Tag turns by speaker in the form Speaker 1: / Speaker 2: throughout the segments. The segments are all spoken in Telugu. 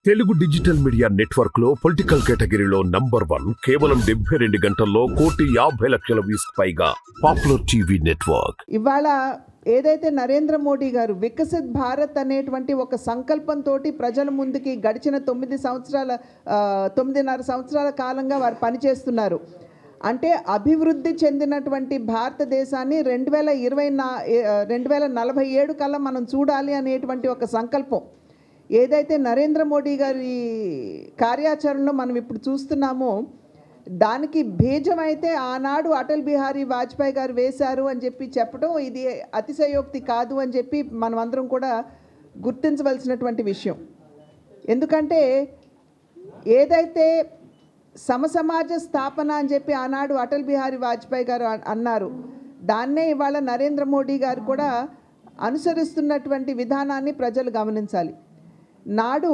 Speaker 1: తెలుగు డిజిటల్ మీడియా నెట్వర్క్ లో పొలిటికల్ కేటగిరీలో #1 కేవలం 72 గంటల్లో 1,50,00,000 వ్యూస్ పైగా పాపులర్ టీవీ నెట్వర్క్.
Speaker 2: ఇవాళ ఏదైతే నరేంద్ర మోడీ గారు వికసిత్ భారత్ అనేటువంటి ఒక సంకల్పంతో ప్రజల ముందుకి గడిచిన 9.5 సంవత్సరాల కాలంగా వారు పనిచేస్తున్నారు. అంటే అభివృద్ధి చెందినటువంటి భారతదేశాన్ని 2047 కల్లా మనం చూడాలి అనేటువంటి ఒక సంకల్పం ఏదైతే నరేంద్ర మోడీ గారి కార్యాచరణలో మనం ఇప్పుడు చూస్తున్నామో దానికి బీజం అయితే ఆనాడు అటల్ బిహారీ వాజ్పేయి గారు వేశారు అని చెప్పి చెప్పడం ఇది అతిశయోక్తి కాదు అని చెప్పి మనం అందరం కూడా గుర్తించవలసినటువంటి విషయం. ఎందుకంటే ఏదైతే సమసమాజ స్థాపన అని చెప్పి ఆనాడు అటల్ బిహారీ వాజ్పేయి గారు అన్నారు, దాన్నే ఇవాళ నరేంద్ర మోడీ గారు కూడా అనుసరిస్తున్నటువంటి విధానాన్ని ప్రజలు గమనించాలి. నాడు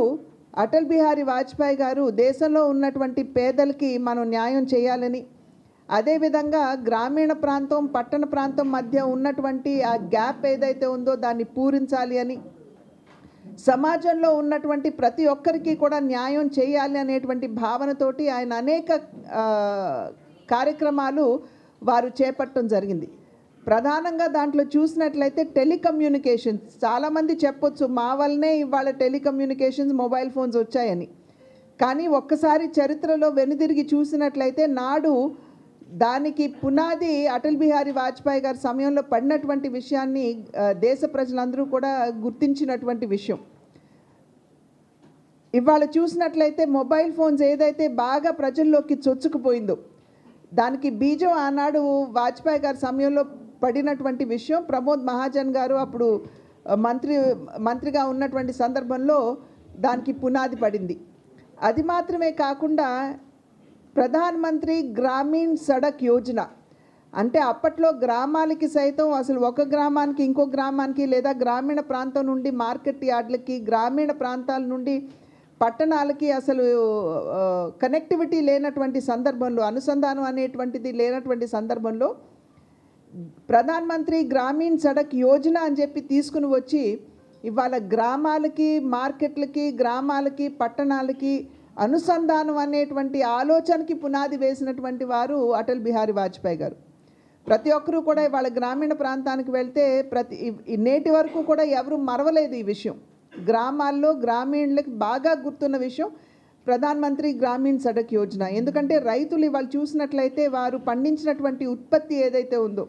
Speaker 2: అటల్ బిహారీ వాజ్పేయి గారు దేశంలో ఉన్నటువంటి పేదలకి మనం న్యాయం చేయాలని, అదేవిధంగా గ్రామీణ ప్రాంతం పట్టణ ప్రాంతం మధ్య ఉన్నటువంటి ఆ గ్యాప్ ఏదైతే ఉందో దాన్ని పూరించాలి అని, సమాజంలో ఉన్నటువంటి ప్రతి ఒక్కరికి కూడా న్యాయం చేయాలి అనేటువంటి భావనతోటి ఆయన అనేక కార్యక్రమాలు వారు చేపట్టడం జరిగింది. ప్రధానంగా దాంట్లో చూసినట్లయితే టెలికమ్యూనికేషన్స్, చాలామంది చెప్పొచ్చు మా వల్లనే ఇవాళ టెలికమ్యూనికేషన్స్ మొబైల్ ఫోన్స్ వచ్చాయని. కానీ ఒక్కసారి చరిత్రలో వెనుదిరిగి చూసినట్లయితే నాడు దానికి పునాది అటల్ బిహారీ వాజ్పేయి గారి సమయంలో పడినటువంటి విషయాన్ని దేశ ప్రజలందరూ కూడా గుర్తించినటువంటి విషయం. ఇవాళ చూసినట్లయితే మొబైల్ ఫోన్స్ ఏదైతే బాగా ప్రజల్లోకి చొచ్చుకుపోయిందో దానికి బీజం ఆనాడు వాజ్పేయి గారి సమయంలో పడినటువంటి విషయం. ప్రమోద్ మహాజన్ గారు అప్పుడు మంత్రిగా ఉన్నటువంటి సందర్భంలో దానికి పునాది పడింది. అది మాత్రమే కాకుండా ప్రధాన్ మంత్రి గ్రామీణ్ సడక్ యోజన అంటే అప్పట్లో గ్రామాలకి సైతం అసలు ఒక గ్రామానికి ఇంకో గ్రామానికి లేదా గ్రామీణ ప్రాంతం నుండి మార్కెట్ యార్డ్లకి, గ్రామీణ ప్రాంతాల నుండి పట్టణాలకి అసలు కనెక్టివిటీ లేనటువంటి సందర్భంలో, అనుసంధానం అనేటువంటిది లేనటువంటి సందర్భంలో ప్రధాన్ మంత్రి గ్రామీణ్ సడక్ యోజన అని చెప్పి తీసుకుని వచ్చి ఇవాళ గ్రామాలకి, మార్కెట్లకి, గ్రామాలకి, పట్టణాలకి అనుసంధానం అనేటువంటి ఆలోచనకి పునాది వేసినటువంటి వారు అటల్ బిహారీ వాజ్పేయి గారు. ప్రతి ఒక్కరూ కూడా ఇవాళ గ్రామీణ ప్రాంతానికి వెళ్తే నేటి వరకు కూడా ఎవరు మరవలేదు ఈ విషయం. గ్రామాల్లో గ్రామీణులకు బాగా గుర్తున్న విషయం ప్రధాన్ మంత్రి గ్రామీణ్ సడక్ యోజన. ఎందుకంటే రైతులు ఇవాళ చూసినట్లయితే వారు పండించినటువంటి ఉత్పత్తి ఏదైతే ఉందో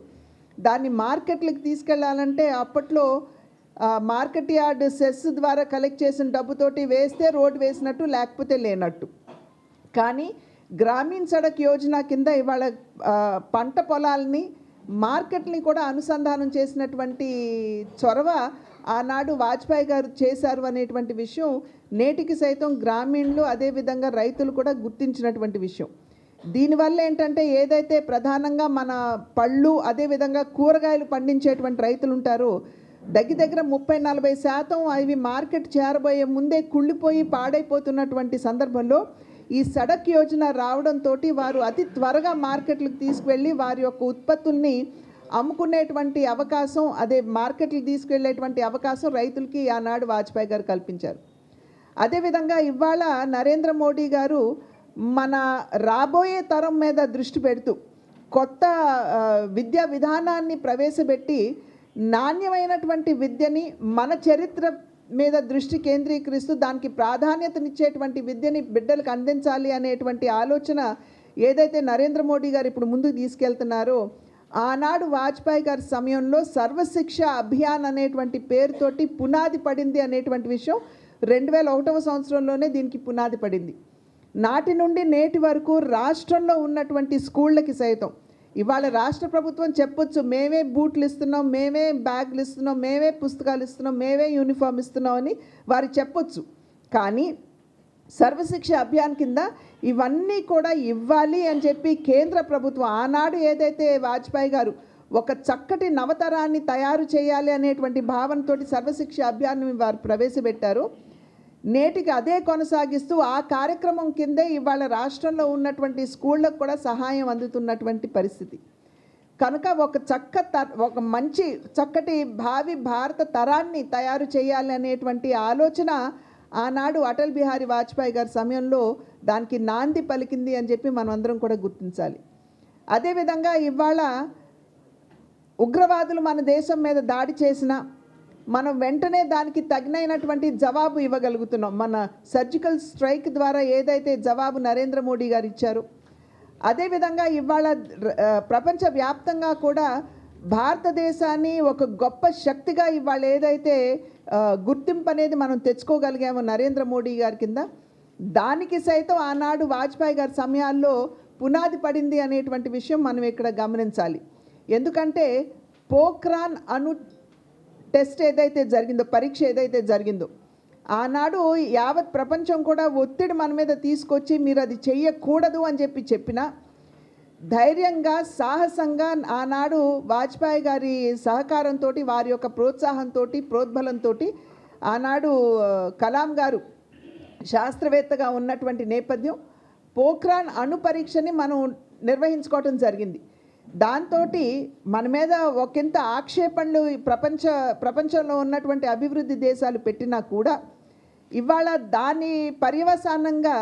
Speaker 2: దాన్ని మార్కెట్లకు తీసుకెళ్లాలంటే అప్పట్లో మార్కెట్ యార్డ్ సెస్ ద్వారా కలెక్ట్ చేసిన డబ్బుతోటి వేస్తే రోడ్డు వేసినట్టు, లేకపోతే లేనట్టు. కానీ గ్రామీణ్ సడక్ యోజన కింద ఇవాళ పంట పొలాలని మార్కెట్ని కూడా అనుసంధానం చేసినటువంటి చొరవ ఆనాడు వాజ్పేయి గారు చేశారు అనేటువంటి విషయం నేటికి సైతం గ్రామీణులు అదేవిధంగా రైతులు కూడా గుర్తించినటువంటి విషయం. దీనివల్ల ఏంటంటే ఏదైతే ప్రధానంగా మన పళ్ళు అదేవిధంగా కూరగాయలు పండించేటువంటి రైతులు ఉంటారో దగ్గర 30-40% అవి మార్కెట్ చేరబోయే ముందే కుళ్ళిపోయి పాడైపోతున్నటువంటి సందర్భంలో ఈ సడక్ యోజన రావడంతో వారు అతి త్వరగా మార్కెట్లకు తీసుకువెళ్ళి వారి యొక్క ఉత్పత్తుల్ని అమ్ముకునేటువంటి అవకాశం, అదే మార్కెట్లకు తీసుకెళ్లేటువంటి అవకాశం రైతులకి ఆనాడు వాజ్పేయి గారు కల్పించారు. అదేవిధంగా ఇవాళ నరేంద్ర మోడీ గారు మన రాబోయే తరం మీద దృష్టి పెడుతూ కొత్త విద్యా విధానాన్ని ప్రవేశపెట్టి నాణ్యమైనటువంటి విద్యని, మన చరిత్ర మీద దృష్టి కేంద్రీకరిస్తూ దానికి ప్రాధాన్యతనిచ్చేటువంటి విద్యని బిడ్డలకు అందించాలి అనేటువంటి ఆలోచన ఏదైతే నరేంద్ర మోడీ గారు ఇప్పుడు ముందుకు తీసుకెళ్తున్నారో ఆనాడు వాజ్పేయి గారి సమయంలో సర్వశిక్ష అభియాన్ అనేటువంటి పేరుతోటి పునాది పడింది అనేటువంటి విషయం 2001వ సంవత్సరంలోనే దీనికి పునాది పడింది. నాటి నుండి నేటి వరకు రాష్ట్రంలో ఉన్నటువంటి స్కూళ్ళకి సైతం ఇవాళ రాష్ట్ర ప్రభుత్వం చెప్పొచ్చు మేమే బూట్లు ఇస్తున్నాం, మేమే బ్యాగులు ఇస్తున్నాం, మేమే పుస్తకాలు ఇస్తున్నాం, మేమే యూనిఫామ్ ఇస్తున్నాం అని వారు చెప్పొచ్చు. కానీ సర్వశిక్ష అభియాన్ కింద ఇవన్నీ కూడా ఇవ్వాలి అని చెప్పి కేంద్ర ప్రభుత్వం ఆనాడు ఏదైతే వాజ్పేయి గారు ఒక చక్కటి నవతరాన్ని తయారు చేయాలి అనేటువంటి భావనతోటి సర్వశిక్ష అభియాన్ని వారు ప్రవేశపెట్టారు. నేటికి అదే కొనసాగిస్తూ ఆ కార్యక్రమం కిందే ఇవాళ రాష్ట్రంలో ఉన్నటువంటి స్కూళ్ళకు కూడా సహాయం అందుతున్నటువంటి పరిస్థితి. కనుక ఒక మంచి చక్కటి భావి భారత తరాన్ని తయారు చేయాలి అనేటువంటి ఆలోచన ఆనాడు అటల్ బిహారీ వాజ్పేయి గారి సమయంలో దానికి నాంది పలికింది అని చెప్పి మనం అందరం కూడా గుర్తించాలి. అదేవిధంగా ఇవాళ ఉగ్రవాదులు మన దేశం మీద దాడి చేసినా మనం వెంటనే దానికి తగినటువంటి జవాబు ఇవ్వగలుగుతున్నాం. మన సర్జికల్ స్ట్రైక్ ద్వారా ఏదైతే జవాబు నరేంద్ర మోడీ గారు ఇచ్చారో, అదేవిధంగా ఇవాళ ప్రపంచవ్యాప్తంగా కూడా భారతదేశాన్ని ఒక గొప్ప శక్తిగా ఇవాళ ఏదైతే గుర్తింపు అనేది మనం తెచ్చుకోగలిగామో నరేంద్ర మోడీ గారి కింద, దానికి సైతం ఆనాడు వాజ్పేయి గారి సమయాల్లో పునాది పడింది అనేటువంటి విషయం మనం ఇక్కడ గమనించాలి. ఎందుకంటే పోఖ్రాన్ అణు టెస్ట్ ఏదైతే జరిగిందో, పరీక్ష ఏదైతే జరిగిందో, ఆనాడు యావత్ ప్రపంచం కూడా ఒత్తిడి మన మీద తీసుకొచ్చి మీరు అది చెయ్యకూడదు అని చెప్పినా ధైర్యంగా సాహసంగా ఆనాడు వాజ్పేయి గారి సహకారంతో, వారి యొక్క ప్రోత్సాహంతో, ప్రోద్బలంతో ఆనాడు కలాం గారు శాస్త్రవేత్తగా ఉన్నటువంటి నేపథ్యం పోఖ్రాన్ అణు పరీక్షని మనం నిర్వహించుకోవటం జరిగింది. దాంతో మన మీద ఒకంత ఆక్షేపణలు ప్రపంచంలో ఉన్నటువంటి అభివృద్ధి దేశాలు పెట్టినా కూడా ఇవాళ దాని పర్యవసానంగా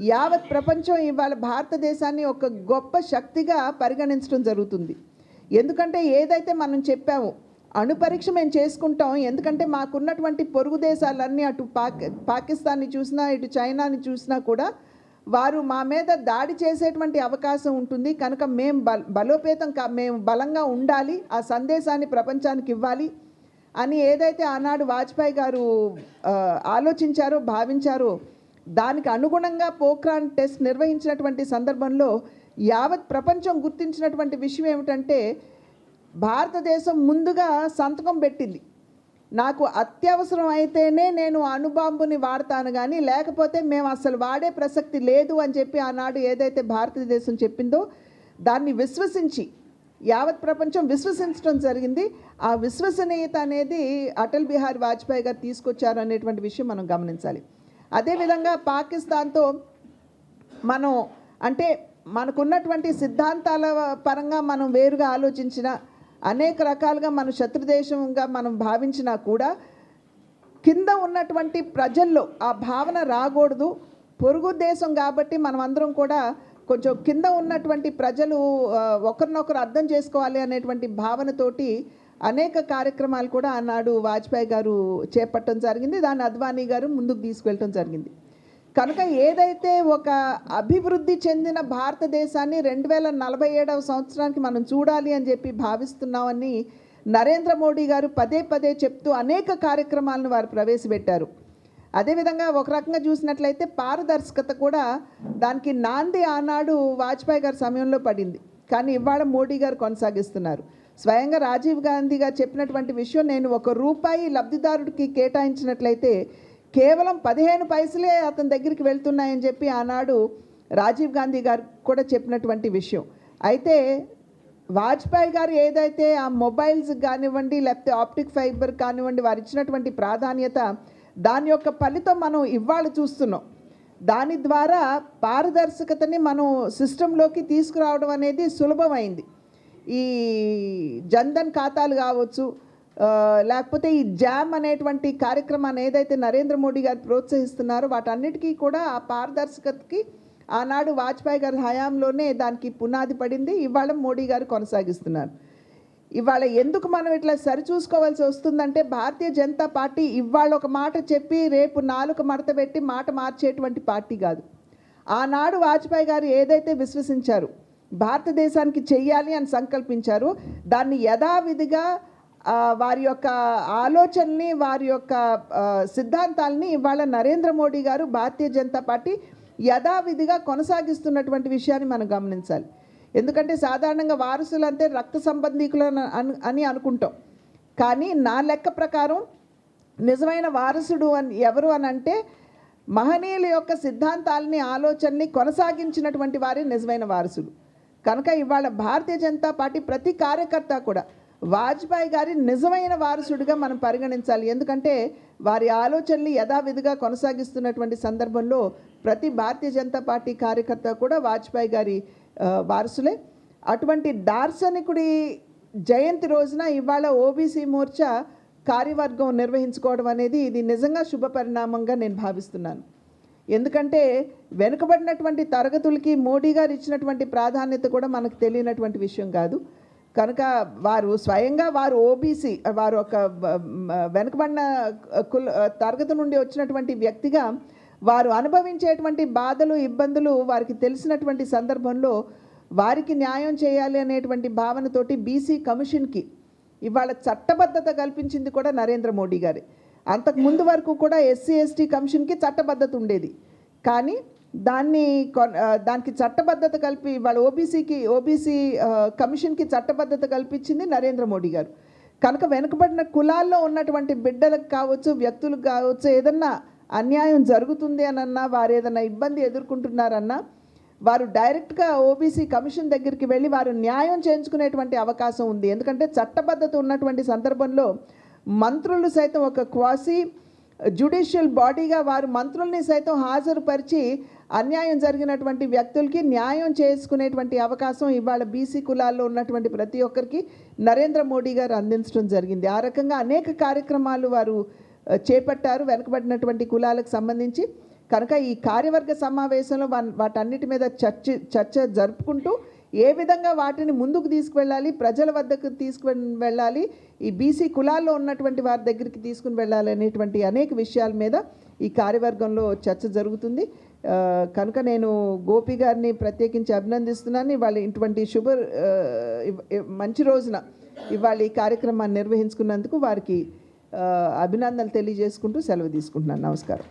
Speaker 2: యావత్ ప్రపంచం ఇవాళ భారతదేశాన్ని ఒక గొప్ప శక్తిగా పరిగణించడం జరుగుతుంది. ఎందుకంటే ఏదైతే మనం చెప్పామో అణు పరీక్ష మేము చేసుకుంటాం, ఎందుకంటే మాకున్నటువంటి పొరుగు దేశాలన్నీ అటు పాకిస్తాన్ని చూసినా ఇటు చైనాని చూసినా కూడా వారు మా మీద దాడి చేసేటువంటి అవకాశం ఉంటుంది కనుక మేము మేము బలంగా ఉండాలి, ఆ సందేశాన్ని ప్రపంచానికి ఇవ్వాలి అని ఏదైతే ఆనాడు వాజ్పేయి గారు ఆలోచించారో, భావించారో, దానికి అనుగుణంగా పోఖ్రాన్ టెస్ట్ నిర్వహించినటువంటి సందర్భంలో యావత్ ప్రపంచం గుర్తించినటువంటి విషయం ఏమిటంటే భారతదేశం ముందుగా సంతకం పెట్టింది. నాకు అత్యవసరం అయితేనే నేను అణుబాంబుని వాడతాను, కానీ లేకపోతే మేము అసలు వాడే ప్రసక్తి లేదు అని చెప్పి ఆనాడు ఏదైతే భారతదేశం చెప్పిందో దాన్ని విశ్వసించి యావత్ ప్రపంచం విశ్వసించడం జరిగింది. ఆ విశ్వసనీయత అనేది అటల్ బిహారీ వాజ్పేయి గారు తీసుకొచ్చారు అనేటువంటి విషయం మనం గమనించాలి. అదేవిధంగా పాకిస్తాన్తో మనం అంటే మనకున్నటువంటి సిద్ధాంతాల పరంగా మనం వేరుగా ఆలోచించిన, అనేక రకాలుగా మన శత్రుదేశంగా మనం భావించినా కూడా కింద ఉన్నటువంటి ప్రజల్లో ఆ భావన రాకూడదు. పొరుగు దేశం కాబట్టి మనం అందరం కూడా కొంచెం కింద ఉన్నటువంటి ప్రజలు ఒకరినొకరు అర్థం చేసుకోవాలి అనేటువంటి భావనతోటి అనేక కార్యక్రమాలు కూడా ఆనాడు వాజ్పేయి గారు చేపట్టడం జరిగింది. దాన్ని అద్వానీ గారు ముందుకు తీసుకెళ్ళటం జరిగింది. కనుక ఏదైతే ఒక అభివృద్ధి చెందిన భారతదేశాన్ని 2047వ సంవత్సరానికి మనం చూడాలి అని చెప్పి భావిస్తున్నామని నరేంద్ర మోడీ గారు పదే పదే చెప్తూ అనేక కార్యక్రమాలను వారు ప్రవేశపెట్టారు. అదేవిధంగా ఒక రకంగా చూసినట్లయితే పారదర్శకత కూడా దానికి నాంది ఆనాడు వాజ్పేయి గారి సమయంలో పడింది, కానీ ఇవాళ మోడీ గారు కొనసాగిస్తున్నారు. స్వయంగా రాజీవ్ గాంధీ గారు చెప్పినటువంటి విషయం, నేను ₹1 లబ్ధిదారుడికి కేటాయించినట్లయితే కేవలం 15 పైసలే అతని దగ్గరికి వెళ్తున్నాయని చెప్పి ఆనాడు రాజీవ్ గాంధీ గారు కూడా చెప్పినటువంటి విషయం. అయితే వాజ్పేయి గారు ఏదైతే ఆ మొబైల్స్ కానివ్వండి, లేకపోతే ఆప్టిక్ ఫైబర్ కానివ్వండి, వారు ఇచ్చినటువంటి ప్రాధాన్యత, దాని యొక్క ఫలితం మనం ఇవాళ చూస్తున్నాం. దాని ద్వారా పారదర్శకతని మనం సిస్టంలోకి తీసుకురావడం అనేది సులభమైంది. ఈ జన్ధన్ ఖాతాలు కావచ్చు, లేకపోతే ఈ జామ్ అనేటువంటి కార్యక్రమాన్ని ఏదైతే నరేంద్ర మోడీ గారు ప్రోత్సహిస్తున్నారో వాటన్నిటికీ కూడా ఆ పారదర్శకతకి ఆనాడు వాజ్పేయి గారి హయాంలోనే దానికి పునాది పడింది. ఇవాళ మోడీ గారు కొనసాగిస్తున్నారు. ఇవాళ ఎందుకు మనం ఇట్లా సరిచూసుకోవాల్సి వస్తుందంటే భారతీయ జనతా పార్టీ ఇవాళ ఒక మాట చెప్పి రేపు నాలుక మడత పెట్టి మాట మార్చేటువంటి పార్టీ కాదు. ఆనాడు వాజ్పేయి గారు ఏదైతే విశ్వసించారు, భారతదేశానికి చెయ్యాలి అని సంకల్పించారు, దాన్ని యథావిధిగా వారి యొక్క ఆలోచనని, వారి యొక్క సిద్ధాంతాలని ఇవాళ నరేంద్ర మోడీ గారు, భారతీయ జనతా పార్టీ యథావిధిగా కొనసాగిస్తున్నటువంటి విషయాన్ని మనం గమనించాలి. ఎందుకంటే సాధారణంగా వారసులు అంటే రక్త సంబంధీకులు అని అనుకుంటాం, కానీ నా లెక్క ప్రకారం నిజమైన వారసుడు ఎవరు అని అంటే మహనీయుల యొక్క సిద్ధాంతాలని, ఆలోచనని కొనసాగించినటువంటి వారే నిజమైన వారసులు. కనుక ఇవాళ భారతీయ జనతా పార్టీ ప్రతి కార్యకర్త కూడా వాజ్పేయి గారి నిజమైన వారసుడిగా మనం పరిగణించాలి. ఎందుకంటే వారి ఆలోచనలు యథావిధిగా కొనసాగిస్తున్నటువంటి సందర్భంలో ప్రతి భారతీయ జనతా పార్టీ కార్యకర్త కూడా వాజ్పేయి గారి వారసులే. అటువంటి దార్శనికుడి జయంతి రోజున ఇవాళ ఓబీసీ మోర్చా కార్యవర్గం నిర్వహించుకోవడం అనేది ఇది నిజంగా శుభ పరిణామంగా నేను భావిస్తున్నాను. ఎందుకంటే వెనుకబడినటువంటి తరగతులకి మోడీ గారు ఇచ్చినటువంటి ప్రాధాన్యత కూడా మనకు తెలియనటువంటి విషయం కాదు. కనుక వారు స్వయంగా వారు ఓబీసీ, వారు ఒక వెనుకబడిన తరగతి నుండి వచ్చినటువంటి వ్యక్తిగా వారు అనుభవించేటువంటి బాధలు ఇబ్బందులు వారికి తెలిసినటువంటి సందర్భంలో వారికి న్యాయం చేయాలి అనేటువంటి భావనతోటి బీసీ కమిషన్కి ఇవాళ చట్టబద్ధత కల్పించింది కూడా నరేంద్ర మోడీ గారే. అంతకు ముందు వరకు కూడా ఎస్సీ ఎస్టీ కమిషన్కి చట్టబద్ధత ఉండేది, కానీ దానికి చట్టబద్ధత కలిపి ఇవాళ ఓబీసీ కమిషన్కి చట్టబద్ధత కల్పించింది నరేంద్ర మోడీ గారు. కనుక వెనుకబడిన కులాల్లో ఉన్నటువంటి బిడ్డలకు కావచ్చు, వ్యక్తులకు కావచ్చు, ఏదన్నా అన్యాయం జరుగుతుంది అనన్నా, వారు ఏదైనా ఇబ్బంది ఎదుర్కొంటున్నారన్నా వారు డైరెక్ట్గా ఓబీసీ కమిషన్ దగ్గరికి వెళ్ళి వారు న్యాయం చేయించుకునేటువంటి అవకాశం ఉంది. ఎందుకంటే చట్టబద్ధత ఉన్నటువంటి సందర్భంలో మంత్రులు సైతం ఒక క్వాసీ జ్యుడిషియల్ బాడీగా వారు మంత్రుల్ని సైతం హాజరుపరిచి అన్యాయం జరిగినటువంటి వ్యక్తులకి న్యాయం చేసుకునేటువంటి అవకాశం ఇవాళ బీసీ కులాల్లో ఉన్నటువంటి ప్రతి ఒక్కరికి నరేంద్ర మోడీ గారు అందించడం జరిగింది. ఆ రకంగా అనేక కార్యక్రమాలు వారు చేపట్టారు వెనుకబడినటువంటి కులాలకు సంబంధించి. కనుక ఈ కార్యవర్గ సమావేశంలో వాటన్నిటి మీద చర్చ జరుపుకుంటూ ఏ విధంగా వాటిని ముందుకు తీసుకువెళ్ళాలి, ప్రజల వద్దకు తీసుకువెళ్ళాలి, ఈ బీసీ కులాల్లో ఉన్నటువంటి వారి దగ్గరికి తీసుకుని వెళ్ళాలి అనేటువంటి అనేక విషయాల మీద ఈ కార్యవర్గంలో చర్చ జరుగుతుంది. కనుక నేను గోపి గారిని ప్రత్యేకించి అభినందిస్తున్నాను. ఇవాళ ఇటువంటి మంచి రోజున ఇవాళ ఈ కార్యక్రమాన్ని నిర్వహించుకున్నందుకు వారికి అభినందనలు తెలియజేసుకుంటూ సెలవు తీసుకుంటున్నాను. నమస్కారం.